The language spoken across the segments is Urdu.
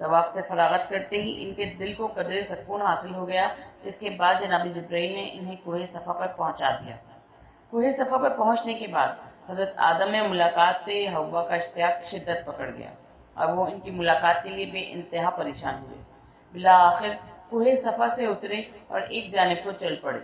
طواف سے فراغت کرتے ہی ان کے دل کو قدر سکون حاصل ہو گیا. اس کے بعد جناب جبرائیل نے انہیں کوہ صفا پر پہنچا دیا. کوہ صفا پر پہنچنے کے بعد حضرت آدم میں ملاقات حوا کا اشتیاق شدت پکڑ گیا اور وہ ان کی ملاقات کے لیے بے انتہا پریشان ہوئے. بالآخر کوہ صفا سے اترے اور ایک جانب کو چل پڑے.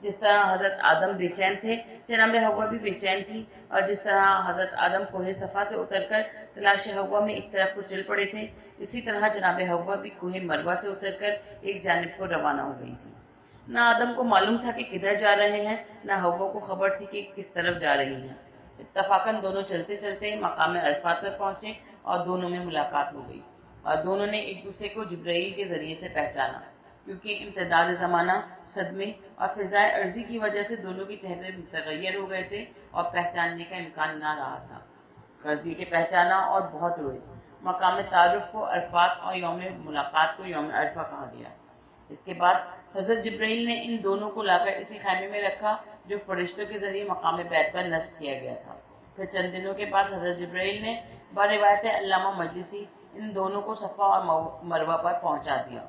جس طرح حضرت آدم بے چین تھے جناب حوا بھی بے چین تھی، اور جس طرح حضرت آدم کوہ صفا سے اتر کر تلاش حوا میں ایک طرف کو چل پڑے تھے، اسی طرح جناب حوا بھی کوہ مروہ سے اتر کر ایک جانب کو روانہ ہو گئی تھی. نہ آدم کو معلوم تھا کہ کدھر جا رہے ہیں، نہ حوا کو خبر تھی کہ کس طرف جا رہی ہیں. اتفاقاً دونوں چلتے چلتے مقام عرفات پر پہنچے اور دونوں میں ملاقات ہو گئی اور دونوں نے ایک دوسرے کو جبرائیل کے ذریعے سے پہچانا. کیونکہ امتداد زمانہ، صدمے اور فضائے ارضی کی وجہ سے دونوں کے چہرے متغیر ہو گئے تھے اور پہچاننے کا امکان نہ رہا تھا. غرض یہ کہ پہچانا اور بہت روئے. مقام تعارف کو عرفات اور یوم ملاقات کو یوم عرفہ کہا گیا. اس کے بعد حضرت جبرائیل نے ان دونوں کو لا کر اسی خیمے میں رکھا جو فرشتوں کے ذریعے مقام بیت پر نصب کیا گیا تھا. پھر چند دنوں کے بعد حضرت جبرائیل نے بروایت علامہ مجلسی ان دونوں کو صفا اور مروہ پر پہنچا دیا.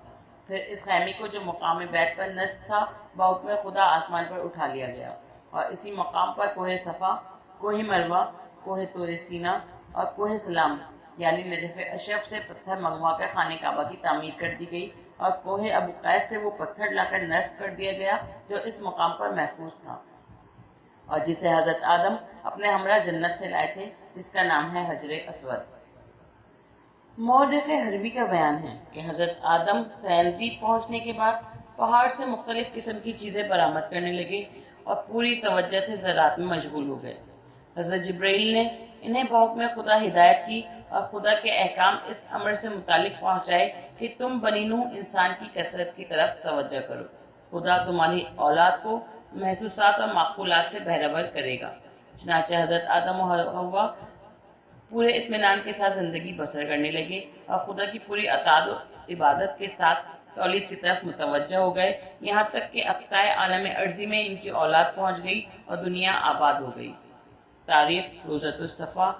پھر اس خیمے کو جو مقام بیت پر نصب تھا بحکم خدا آسمان پر اٹھا لیا گیا اور اسی مقام پر کوہ صفا، کوہ مروہ، کوہ طور سینا اور کوہ سلام یعنی نجف اشرف سے پتھر منگوا کر خانہ کعبہ کی تعمیر کر دی گئی اور کوہ ابو قیس سے وہ پتھر لا کر نصب کر دیا گیا جو اس مقام پر محفوظ تھا اور جسے حضرت آدم اپنے ہمراہ جنت سے لائے تھے، جس کا نام ہے حجر اسود. مورخ حربی کا بیان ہے کہ حضرت آدم سیندی پہنچنے کے بعد پہاڑ سے مختلف قسم کی چیزیں برآمد کرنے لگے اور پوری توجہ سے زراعت میں مشغول ہو گئے. حضرت جبرائیل نے انہیں بحکم خدا ہدایت کی اور خدا کے احکام اس امر سے متعلق پہنچائے کہ تم بنی نوح انسان کی کثرت کی طرف توجہ کرو. خدا تمہاری اولاد کو محسوسات اور معقولات سے بہرور کرے گا. چنانچہ حضرت آدم و حوا پورے اطمینان کے ساتھ زندگی بسر کرنے لگے اور خدا کی پوری اطاعت و عبادت کے ساتھ تولید کی طرف متوجہ ہو گئے، یہاں تک کہ اقطاع عالم ارضی میں ان کی اولاد پہنچ گئی اور دنیا آباد ہو گئی. تاریخ روزۃ الصفا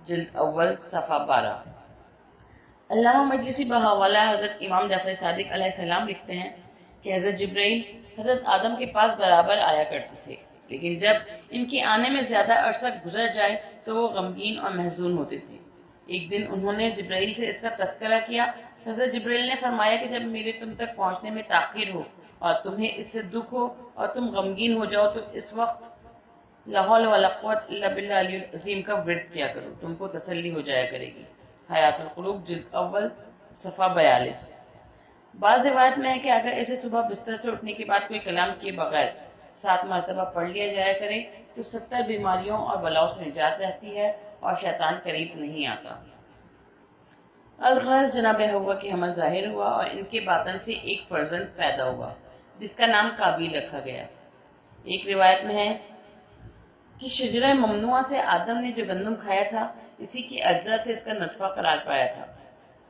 جلد اول صفحہ 12. علامہ مجلسی بحوالہ حضرت امام جعفر صادق علیہ السلام لکھتے ہیں کہ حضرت جبرائیل حضرت آدم کے پاس برابر آیا کرتے تھے، لیکن جب ان کے آنے میں زیادہ عرصہ گزر جائے تو وہ غمگین اور محزون ہوتے تھے. ایک دن انہوں نے جبرائیل سے اس کا تذکرہ کیا. حضرت جبرائیل نے فرمایا کہ جب میرے تم تک پہنچنے میں تاخیر ہو اور تمہیں اس سے دکھ ہو اور تم غمگین ہو جاؤ تو اس وقت لا حول ولا قوت الا باللہ العلی العظیم کا ورد کیا کرو، تم کو تسلی ہو جایا کرے گی. حیات القلوب جلد اول صفحہ 42. بعض روایت میں ہے کہ اگر اسے صبح بستر سے اٹھنے کے بعد کوئی کلام کیے بغیر 7 مرتبہ پڑھ لیا جایا کرے تو 70 بیماریوں اور بلاؤں سے نجات رہتی ہے اور شیطان قریب نہیں آتا. الغرض جناب حوا کی حمل ظاہر ہوا اور ان کے باطن سے ایک فرزند پیدا ہوا جس کا نام قابیل رکھا گیا. ایک روایت میں ہے کہ شجرہ ممنوعہ سے آدم نے جو گندم کھایا تھا اسی کی اجزاء سے اس کا نطفہ قرار پایا تھا.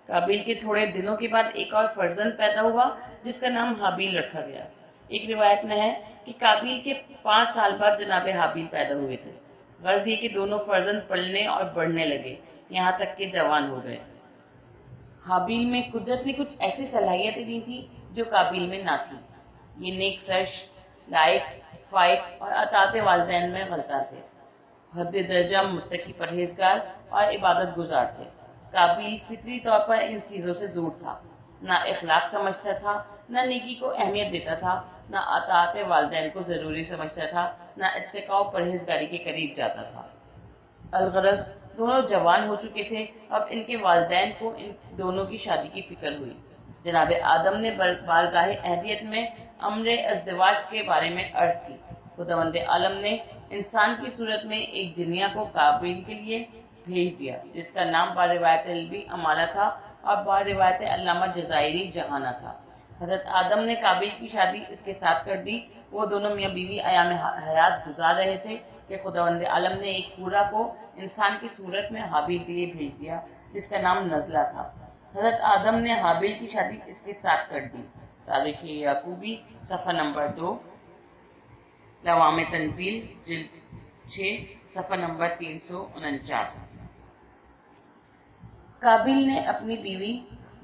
قابیل کے تھوڑے دنوں کے بعد ایک اور فرزند پیدا ہوا جس کا نام حابیل رکھا گیا. ایک روایت میں ہے کہ قابیل کے 5 سال بعد جناب حابیل پیدا ہوئے تھے. غرض یہ کہ دونوں فرزند پلنے اور بڑھنے لگے یہاں تک کہ جوان ہو گئے. حابیل میں قدرت نے کچھ ایسی صلاحیتیں دی تھی جو قابیل میں نہ تھی. یہ نیک سرش، لائق، فائق اور اطاعت والدین میں غلطہ تھے. حد درجہ متقی پرہیزگار اور عبادت گزار تھے. قابیل فطری طور پر ان چیزوں سے دور تھا، نہ اخلاق سمجھتا تھا، نہ نیکی کو اہمیت دیتا تھا، نہ اطاعت والدین کو ضروری سمجھتا تھا، نہ اتقاء و پرہیزگاری کے قریب جاتا تھا. الغرض دونوں جوان ہو چکے تھے. اب ان کے والدین کو ان دونوں کی شادی کی فکر ہوئی. جناب آدم نے بارگاہ اہدیت میں امر ازدواج کے بارے میں عرض کی. خداوند عالم نے انسان کی صورت میں ایک جنیہ کو قابیل کے لیے بھیج دیا جس کا نام باروایت علوی امالہ تھا اور باروایت علامہ جزائری جہانہ تھا. حضرت آدم نے قابیل کی شادی اس کے ساتھ کر دی. وہ دونوں میاں بیوی ایام حیات گزار رہے تھے کہ خداوند عالم نے ایک حورہ کو انسان کی صورت میں حابیل کے لیے بھیج دیا جس کا نام نزلہ تھا. حضرت آدم نے حابیل کی شادی اس کے ساتھ کر دی. تاریخ یعقوبی صفحہ نمبر 2، لوام تنزیل جلد 6 صفحہ نمبر 349. قابیل نے اپنی بیوی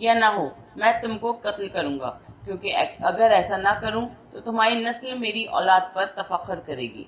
یا نہ ہو میں تم کو قتل کروں گا، کیونکہ اگر ایسا نہ کروں تو تمہاری نسل میری اولاد پر تفخر کرے گی۔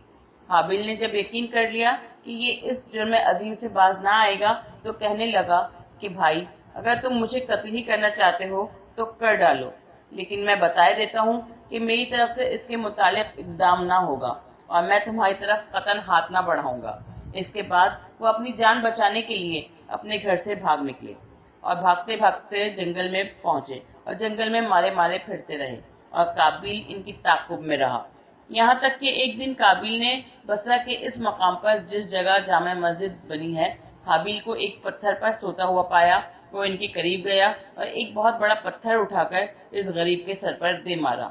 حابیل نے جب یقین کر لیا کہ یہ اس جرم عظیم سے باز نہ آئے گا تو کہنے لگا کہ بھائی اگر تم مجھے قتل ہی کرنا چاہتے ہو تو کر ڈالو، لیکن میں بتائے دیتا ہوں کہ میری طرف سے اس کے متعلق اقدام نہ ہوگا اور میں تمہاری طرف قطعاً ہاتھ نہ بڑھاؤں گا۔ اس کے بعد وہ اپنی جان بچانے کے لیے اپنے گھر سے بھاگ نکلے اور بھاگتے بھاگتے جنگل میں پہنچے اور جنگل میں مارے مارے پھرتے رہے اور قابیل ان کی تعقب میں رہا، یہاں تک کہ ایک دن قابیل نے بصرہ کے اس مقام پر جس جگہ جامع مسجد بنی ہے حابیل کو ایک پتھر پر سوتا ہوا پایا۔ وہ ان کے قریب گیا اور ایک بہت بڑا پتھر اٹھا کر اس غریب کے سر پر دے مارا،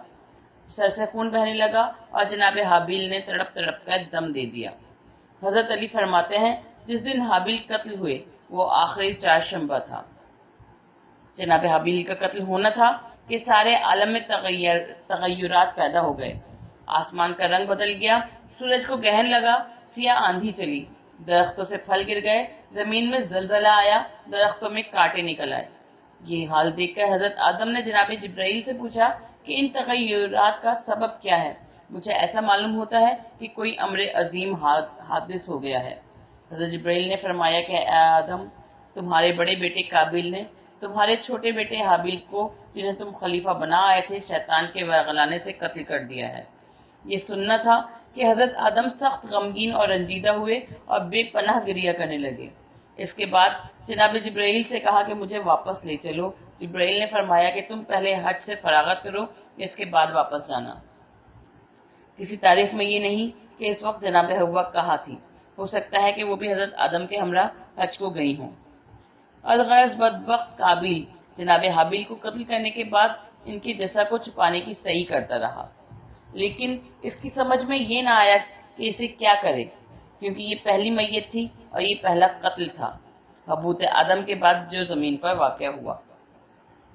سر سے خون بہنے لگا اور جناب حابیل نے تڑپ تڑپ کر دم دے دیا۔ حضرت علی فرماتے ہیں جس دن حابیل قتل ہوئے وہ آخری چہارشنبہ تھا۔ جناب حابیل کا قتل ہونا تھا کہ سارے عالم میں تغیرات پیدا ہو گئے، آسمان کا رنگ بدل گیا، سورج کو گرہن لگا، سیاہ آندھی چلی، درختوں سے پھل گر گئے، زمین میں زلزلہ آیا، درختوں میں کانٹے نکل آئے۔ یہ حال دیکھ کر حضرت آدم نے جناب جبرائیل سے پوچھا کہ ان تغیرات کا سبب کیا ہے؟ مجھے ایسا معلوم ہوتا ہے کہ کوئی امر عظیم حادث ہو گیا ہے۔ حضرت جبرائیل نے فرمایا کہ اے آدم، تمہارے بڑے بیٹے قابیل نے تمہارے چھوٹے بیٹے حابیل کو، جنہیں تم خلیفہ بنا آئے تھے، شیطان کے ورغلانے سے قتل کر دیا ہے۔ یہ سننا تھا کہ حضرت آدم سخت غمگین اور رنجیدہ ہوئے اور بے پناہ گریہ کرنے لگے۔ اس کے بعد جناب جبرائیل سے کہا کہ مجھے واپس لے چلو۔ جبرائیل نے فرمایا کہ تم پہلے حج سے فراغت کرو، اس کے بعد واپس جانا۔ کسی تاریخ میں یہ نہیں کہ اس وقت جناب حوا کہاں تھی، ہو سکتا ہے کہ وہ بھی حضرت آدم کے ہمراہ حج کو گئی ہوں۔ الغرض بدبخت قابیل جناب حابیل کو قتل کرنے کے بعد ان کے جسد کو چھپانے کی صحیح کرتا رہا، لیکن اس کی سمجھ میں یہ نہ آیا کہ اسے کیا کرے، کیونکہ یہ پہلی میت تھی اور یہ پہلا قتل تھا حبوط آدم کے بعد جو زمین پر واقع ہوا۔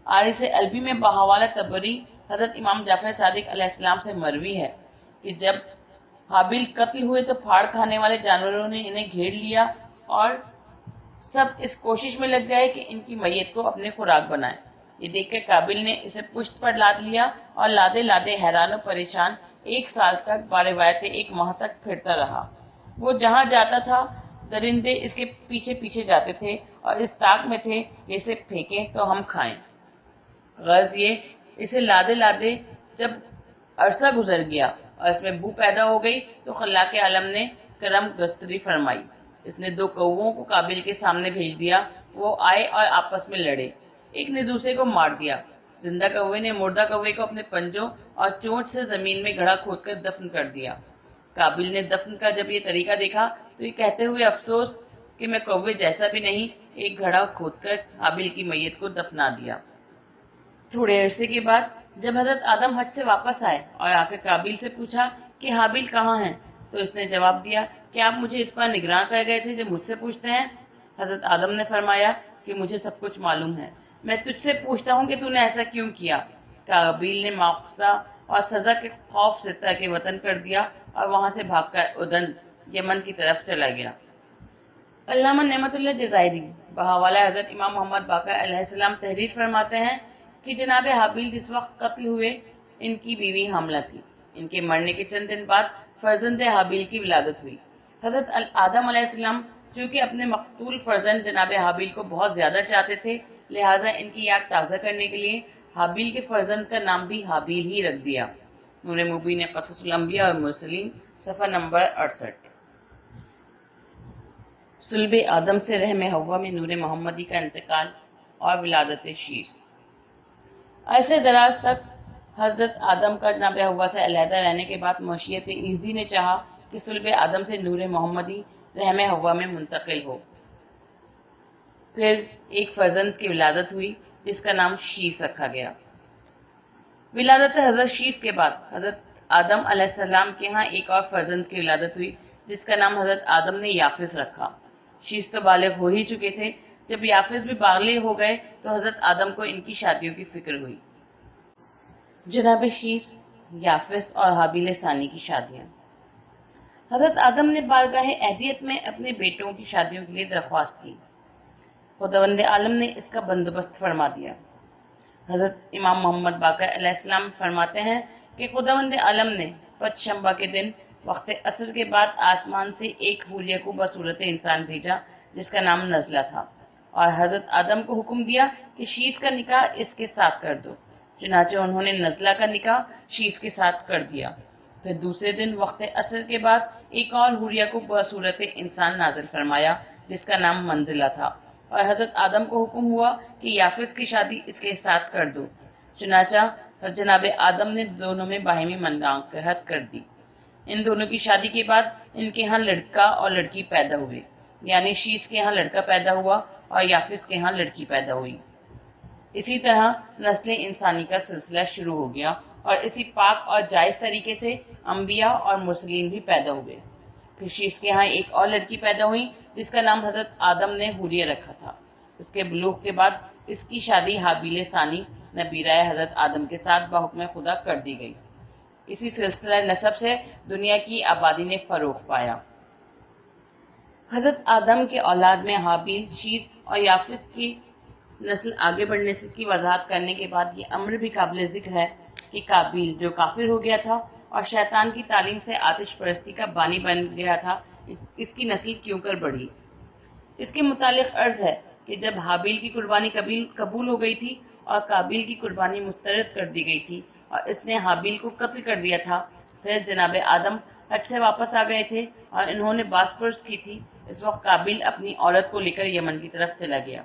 عارض البی میں بحوالہ تبری حضرت امام جعفر صادق علیہ السلام سے مروی ہے کہ جب حابیل قتل ہوئے تو پھاڑ کھانے والے جانوروں نے انہیں گھیر لیا اور سب اس کوشش میں لگ گئے کہ ان کی میت کو اپنے خوراک بنائیں۔ یہ دیکھ کر قابیل نے اسے پشت پر لاد لیا اور لادے لادے حیران و پریشان 1 سال تک باروایت 1 ماہ تک پھرتا رہا۔ وہ جہاں جاتا تھا درندے اس کے پیچھے پیچھے جاتے تھے اور اس طاق میں تھے کہ اسے پھینکیں تو ہم کھائیں۔ غرض یہ اسے لادے لادے جب عرصہ گزر گیا اور اس میں بو پیدا ہو گئی تو خلاق عالم نے کرم گستری فرمائی۔ اس نے 2 کووں کو قابیل کے سامنے بھیج دیا، وہ آئے اور آپس میں لڑے، ایک نے دوسرے کو مار دیا۔ زندہ کوے نے مردہ کوے کو اپنے پنجوں اور چونچ سے زمین میں گڑھا کھود کر دفن کر دیا۔ قابیل نے دفن کا جب یہ طریقہ دیکھا تو یہ کہتے ہوئے افسوس کہ میں کوے جیسا بھی نہیں، ایک گڑھا کھود کر حابیل کی میت کو دفنا دیا۔ تھوڑے عرصے کے بعد جب حضرت آدم حج سے واپس آئے اور آ کر قابیل سے پوچھا کہ حابیل کہاں ہیں تو اس نے جواب دیا کہ آپ مجھے اس پر نگراں کر گئے تھے جو مجھ سے پوچھتے ہیں۔ حضرت آدم نے فرمایا کہ مجھے سب کچھ معلوم ہے، میں تجھ سے پوچھتا ہوں کہ تو نے ایسا کیوں کیا؟ قابیل نے مواخذہ اور سزا کے خوف سے ترک وطن کر دیا اور وہاں سے بھاگ کر ادن یمن کی طرف چلا گیا۔ علامہ نعمت اللہ جزائری بحوالہ حضرت امام محمد باقر علیہ السلام تحریر فرماتے ہیں کہ جناب حابیل جس وقت قتل ہوئے ان کی بیوی حاملہ تھی۔ ان کے مرنے کے چند دن بعد فرزند حابیل کی ولادت ہوئی۔ حضرت آدم علیہ السلام چونکہ اپنے مقتول فرزند جناب حابیل کو بہت زیادہ چاہتے تھے، لہٰذا ان کی یاد تازہ کرنے کے لیے حابیل کے فرزند کا نام بھی حابیل ہی رکھ دیا۔ نور مبین قصص الانبیاء والمرسلین صفحہ نمبر 68۔ صلب آدم سے رحم حوا میں نور محمدی کا انتقال اور ولادت شیس۔ ایسے دراز تک حضرت آدم کا جناب حوا سے علیحدہ رہنے کے بعد مشیت ایزدی نے چاہا کہ صلب آدم سے نور محمدی رحم حوا میں منتقل ہو۔ پھر ایک فرزند کی ولادت ہوئی جس کا نام شیس رکھا گیا۔ ولادت حضرت شیس کے بعد حضرت آدم علیہ السلام کے ہاں ایک اور فرزند کی ولادت ہوئی جس کا نام حضرت آدم نے یافس رکھا۔ شیس تو بالغ ہو ہی چکے تھے، جب یافس بھی بالغ ہو گئے تو حضرت آدم کو ان کی شادیوں کی فکر ہوئی۔ جناب شیس، یافس اور حابیل ثانی کی شادیاں۔ حضرت آدم نے بارگاہ اہدیت میں اپنے بیٹوں کی شادیوں کے لیے درخواست کی۔ خداوند عالم نے اس کا بندوبست فرما دیا۔ حضرت امام محمد باقر علیہ السلام فرماتے ہیں کہ خداوند عالم نے پنجشنبہ کے دن وقت عصر کے بعد آسمان سے ایک حوریہ کو بصورت انسان بھیجا جس کا نام نزلہ تھا، اور حضرت آدم کو حکم دیا کہ شیش کا نکاح اس کے ساتھ کر دو۔ چنانچہ انہوں نے نزلہ کا نکاح شیش کے ساتھ کر دیا۔ پھر دوسرے دن وقت عصر کے بعد ایک اور حوریہ کو بصورت انسان نازل فرمایا جس کا نام منزلہ تھا، اور حضرت آدم کو حکم ہوا کہ یافس کی شادی اس کے ساتھ کر دو۔ چنانچہ جناب آدم نے دونوں میں باہمی مناقحت کر دی۔ ان دونوں کی شادی کے بعد ان کے ہاں لڑکا اور لڑکی پیدا ہوئے، یعنی شیش کے ہاں لڑکا پیدا ہوا اور یافس کے ہاں لڑکی پیدا ہوئی۔ اسی طرح نسل انسانی کا سلسلہ شروع ہو گیا اور اسی پاک اور جائز طریقے سے انبیاء اور مرسلین بھی پیدا ہوئے۔ پھر شیش کے ہاں ایک اور لڑکی پیدا ہوئی جس کا نام حضرت آدم نے حوریہ رکھا تھا۔ اس کے بلوغ کے بعد اس کی شادی حابیل ثانی نبیرہ حضرت آدم کے ساتھ بحکم خدا کر دی گئی۔ اسی سلسلہ نسب سے دنیا کی آبادی نے فروغ پایا۔ حضرت آدم کے اولاد میں حابیل، شیش اور یافس کی نسل آگے بڑھنے کی وضاحت کرنے کے بعد یہ امر بھی قابل ذکر ہے کہ قابیل جو کافر ہو گیا تھا اور شیطان کی تعلیم سے آتش پرستی کا بانی بن گیا تھا، اس کی نسل کیوں کر بڑھی۔ اس کے متعلق عرض ہے کہ جب حابیل کی قربانی قبول ہو گئی تھی اور قابیل کی قربانی مسترد کر دی گئی تھی اور اس نے حابیل کو قتل کر دیا تھا، پھر جناب آدم حج سے واپس آ گئے تھے اور انہوں نے باز پرس کی تھی۔ اس وقت قابیل اپنی عورت کو لے کر یمن کی طرف چلا گیا۔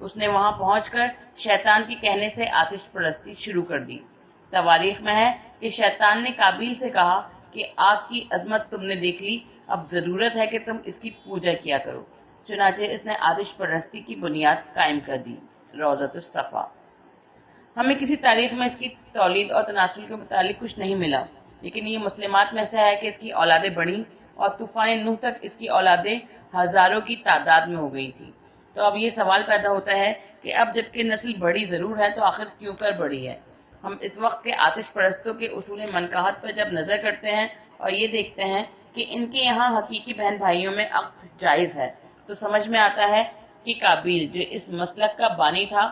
اس نے وہاں پہنچ کر شیطان کے کہنے سے آتش پرستی شروع کر دی۔ تواریخ میں ہے کہ شیطان نے قابیل سے کہا کہ آگ کی عظمت تم نے دیکھ لی، اب ضرورت ہے کہ تم اس کی پوجا کیا کرو۔ چنانچہ اس نے آتش پرستی کی بنیاد قائم کر دی۔ روضۃ الصفا۔ ہمیں کسی تاریخ میں اس کی تولید اور تناسل کے متعلق کچھ نہیں ملا، لیکن یہ مسلمات میں سے ہے کہ اس کی اولادیں بڑھیں اور طوفان نوح تک اس کی اولادیں ہزاروں کی تعداد میں ہو گئی تھی۔ تو اب یہ سوال پیدا ہوتا ہے کہ اب جبکہ نسل بڑی ضرور ہے تو آخر کیوں کر بڑی ہے؟ ہم اس وقت کے آتش پرستوں کے اصول منقاحت پر جب نظر کرتے ہیں اور یہ دیکھتے ہیں کہ ان کے یہاں حقیقی بہن بھائیوں میں عقد جائز ہے، تو سمجھ میں آتا ہے کہ قابیل جو اس مسلک کا بانی تھا،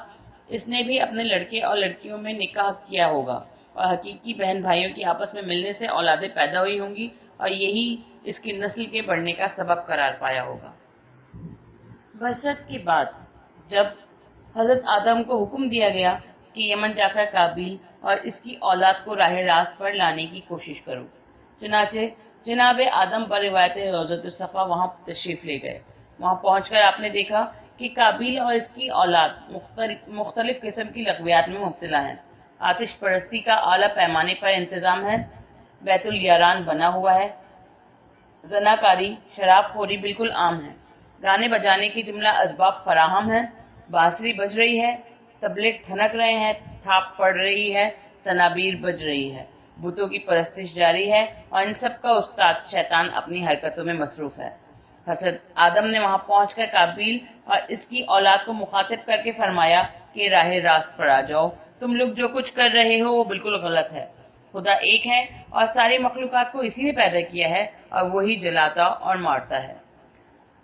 اس نے بھی اپنے لڑکے اور لڑکیوں میں نکاح کیا ہوگا اور حقیقی بہن بھائیوں کی آپس میں ملنے سے اولادیں پیدا ہوئی ہوں گی اور یہی اس کی نسل کے بڑھنے کا سبب قرار پایا ہوگا۔ بعثت کے بعد جب حضرت آدم کو حکم دیا گیا کہ یمن جا کر قابیل اور اس کی اولاد کو راہ راست پر لانے کی کوشش کرو، چنانچہ جناب آدم پر روایت روضۃ الصفا وہاں تشریف لے گئے۔ وہاں پہنچ کر آپ نے دیکھا کہ قابیل اور اس کی اولاد مختلف قسم کی لغویات میں مبتلا ہیں۔ آتش پرستی کا اعلیٰ پیمانے پر انتظام ہے، بیت الیاران بنا ہوا ہے، زناکاری، شراب خوری بالکل عام ہے، گانے بجانے کی جملہ اسباب فراہم ہیں، بانسری بج رہی ہے، طبلے ٹھنک رہے ہیں، تھاپ پڑ رہی ہے، تنابیر بج رہی ہے، بتوں کی پرستش جاری ہے اور ان سب کا استاد شیطان اپنی حرکتوں میں مصروف ہے۔ حضرت آدم نے وہاں پہنچ کر قابیل اور اس کی اولاد کو مخاطب کر کے فرمایا کہ راہ راست پر آ جاؤ، تم لوگ جو کچھ کر رہے ہو وہ بالکل غلط ہے۔ خدا ایک ہے اور ساری مخلوقات کو اسی نے پیدا کیا ہے اور وہی جلاتا اور مارتا ہے۔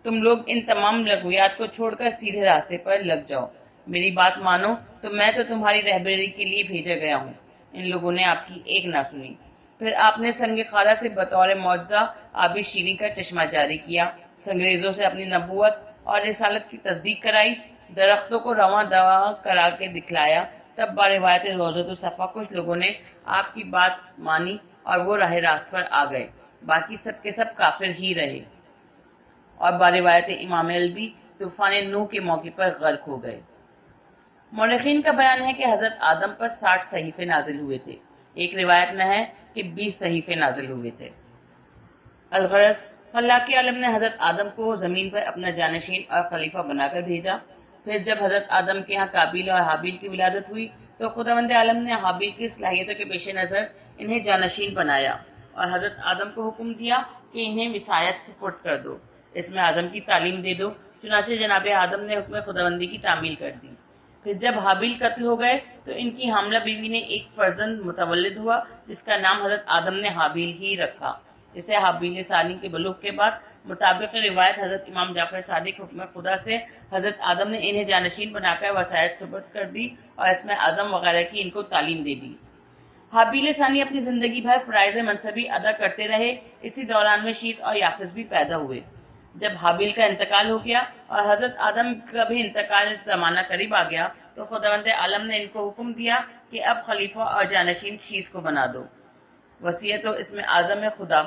تم لوگ ان تمام لغویات کو چھوڑ کر سیدھے راستے پر لگ جاؤ، میری بات مانو، تو میں تو تمہاری رہبری کے لیے بھیجا گیا ہوں۔ ان لوگوں نے آپ کی ایک نہ سنی۔ پھر آپ نے سنگ خارا سے بطور معجزہ آبی شیریں کا چشمہ جاری کیا، سنگریزوں سے اپنی نبوت اور رسالت کی تصدیق کرائی، درختوں کو رواں دواں کرا کے دکھلایا۔ تب باروایت روضۃ الصفا کچھ لوگوں نے آپ کی بات مانی اور وہ راہ راست پر آ گئے، باقی سب کے سب کافر ہی رہے اور باروایت امام البی طوفان نوح کے موقع پر غرق ہو گئے۔ مورخین کا بیان ہے کہ حضرت آدم پر 60 صحیفے نازل ہوئے تھے، ایک روایت میں ہے کہ 20 صحیفے نازل ہوئے تھے۔ الغرض اللہ کے عالم نے حضرت آدم کو زمین پر اپنا جانشین اور خلیفہ بنا کر بھیجا۔ پھر جب حضرت آدم کے ہاں قابیل اور حابیل کی ولادت ہوئی تو خداوند عالم نے حابیل کی صلاحیتوں کے پیش نظر انہیں جانشین بنایا اور حضرت آدم کو حکم دیا کہ انہیں وصایت سپرد کر دو، اسم اعظم کی تعلیم دے دو۔ چنانچہ جناب آدم نے حکم خداوندی کی تعمیل کر دی۔ پھر جب حابیل قتل ہو گئے تو ان کی حاملہ بیوی نے ایک فرزند متولد ہوا جس کا نام حضرت آدم نے حابیل ہی رکھا۔ اسے حابیل ثانی کے بلوغ کے بعد مطابق روایت حضرت امام جعفر صادق حکم خدا سے حضرت آدم نے انہیں جانشین بنا کر وصایت سپرد کر دی اور اسم اعظم وغیرہ کی ان کو تعلیم دے دی۔ حابیل ثانی اپنی زندگی بھر فرائض منصبی ادا کرتے رہے۔ اسی دوران میں شیث اور یافس بھی پیدا ہوئے۔ جب حابیل کا انتقال ہو گیا اور حضرت آدم کا بھی انتقال زمانہ قریب آ گیا تو خداوند عالم نے ان کو حکم دیا کہ اب خلیفہ اور جانشین شیث کو بنا دو۔ وصیت و اسم اعظم خدا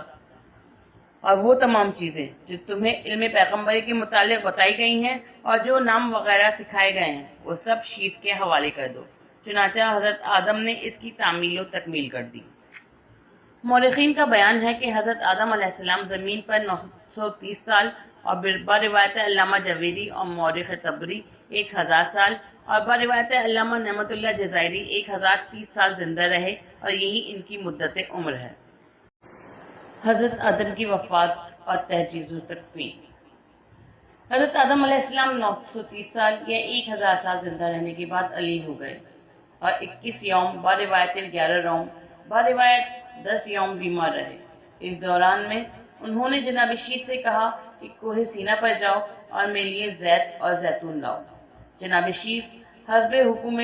اور وہ تمام چیزیں جو تمہیں علم پیغمبری کے متعلق بتائی گئی ہیں اور جو نام وغیرہ سکھائے گئے ہیں وہ سب شیث کے حوالے کر دو۔ چنانچہ حضرت آدم نے اس کی تعمیل و تکمیل کر دی۔ مورخین کا بیان ہے کہ حضرت آدم علیہ السلام زمین پر 930 سال اور بروایت علامہ جویری اور مورخ طبری 1000 سال اور بروایت علامہ نعمت اللہ جزائری 1030 سال زندہ رہے اور یہی ان کی مدت عمر ہے۔ حضرت آدم کی وفات اور تجہیز و تکفین۔ حضرت آدم علیہ السلام 930 سال یا 1000 سال زندہ رہنے کے بعد علی ہو گئے اور 21 یوم بروایت 11 روم بروایت 10 یوم بیمار رہے۔ اس دوران میں انہوں نے جناب شیث سے کہا کہ کوہ سینا پر جاؤ اور میرے لیے زیت اور زیتون لاؤ۔ جناب شیث حسب حکم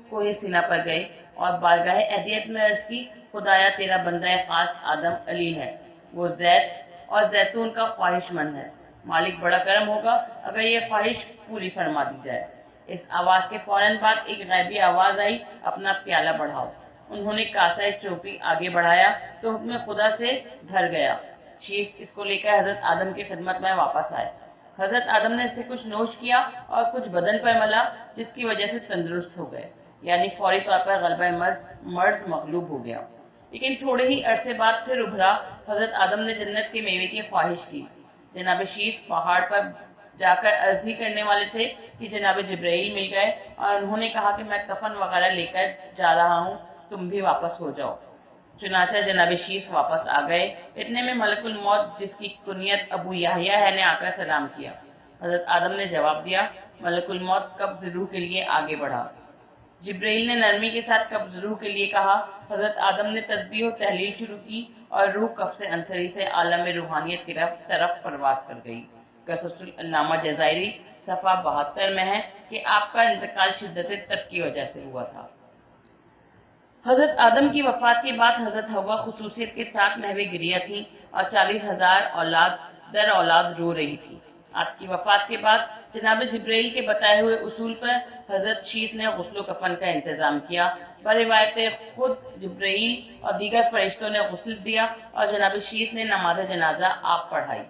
کوہ سینا پر گئے اور بارگاہ اہدیت میں عرض کی، خدایا تیرا بندہ خاص آدم علی ہے، وہ زیت اور زیتون کا خواہش مند ہے، مالک بڑا کرم ہوگا اگر یہ خواہش پوری فرما دی جائے۔ اس آواز کے فوراً بعد ایک غیبی آواز آئی، اپنا پیالہ بڑھاؤ۔ انہوں نے کاسہ چوپی آگے بڑھایا تو حکم خدا سے بھر گیا۔ شیث اس کو لے کر حضرت آدم کی خدمت میں واپس آئے۔ حضرت آدم نے اس سے کچھ نوش کیا اور کچھ بدن پر ملا، جس کی وجہ سے تندرست ہو گئے، یعنی فوری طور پر غلبہ مرض مغلوب ہو گیا۔ لیکن تھوڑے ہی عرصے بعد پھر ابھرا۔ حضرت آدم نے جنت کے میوے کی خواہش کی۔ جناب شیث پہاڑ پر جا کر عرض ہی کرنے والے تھے کہ جناب جبرائیل مل گئے اور انہوں نے کہا کہ میں کفن وغیرہ لے کر جا رہا ہوں، تم بھی واپس ہو جاؤ۔ چنانچہ جناب شیث واپس آ گئے۔ اتنے میں ملک الموت، جس کی کنیت ابو یحییٰ ہے، نے آ کر سلام کیا۔ حضرت آدم نے جواب دیا، ملک الموت قبض روح کے لیے آگے بڑھا۔ جبرائیل نے نرمی کے ساتھ قبض روح کے لیے کہا۔ حضرت آدم نے تسبیح و تحلیل شروع کی اور روح قبض انصری سے عالم روحانیت کی طرف پرواز کر گئی۔ قصص العلامہ جزائری صفحہ 72 میں ہے کہ آپ کا انتقال شدت تب کی وجہ سے ہوا تھا۔ حضرت آدم کی وفات کے بعد حضرت حوا خصوصیت کے ساتھ محو گریہ تھیں اور 40,000 اولاد در اولاد رو رہی تھی۔ آپ کی وفات کے بعد جناب جبرائیل کے بتائے ہوئے اصول پر حضرت شیث نے غسل و کفن کا انتظام کیا۔ بروایت خود جبرائیل اور دیگر فرشتوں نے غسل دیا اور جناب شیث نے نماز جنازہ آپ پڑھائی۔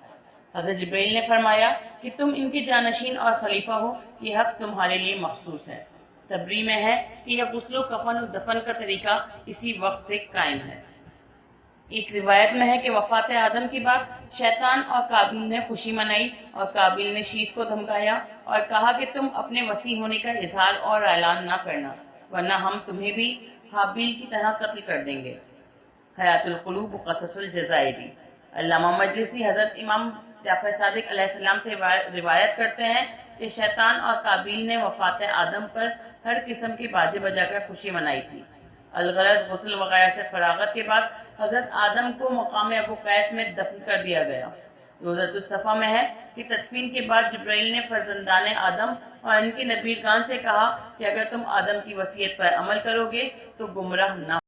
حضرت جبرائیل نے فرمایا کہ تم ان کے جانشین اور خلیفہ ہو، یہ حق تمہارے لیے مخصوص ہے۔ تبری میں ہے کہ یہ غسل و کفن و دفن کا طریقہ اسی وقت سے قائم ہے۔ ایک روایت میں ہے کہ وفات آدم کے بعد شیطان اور قابیل نے خوشی منائی اور قابیل نے شیث کو دھمکایا اور کہا کہ تم اپنے وسیع ہونے کا اظہار اور اعلان نہ کرنا، ورنہ ہم تمہیں بھی حابیل کی طرح قتل کر دیں گے۔ حیات القلوب قصص الجزائری۔ علامہ مجلسی حضرت امام جعفر صادق علیہ السلام سے روایت کرتے ہیں کہ شیطان اور قابیل نے وفات آدم پر ہر قسم کے باجے بجا کر خوشی منائی تھی۔ الغرض غسل وغیرہ سے فراغت کے بعد حضرت آدم کو مقام ابو قیس میں دفن کر دیا گیا۔ روضۃ الصفا میں ہے کہ تدفین کے بعد جبرائیل نے فرزندان آدم اور ان کے نبیگان سے کہا کہ اگر تم آدم کی وصیت پر عمل کرو گے تو گمراہ نہ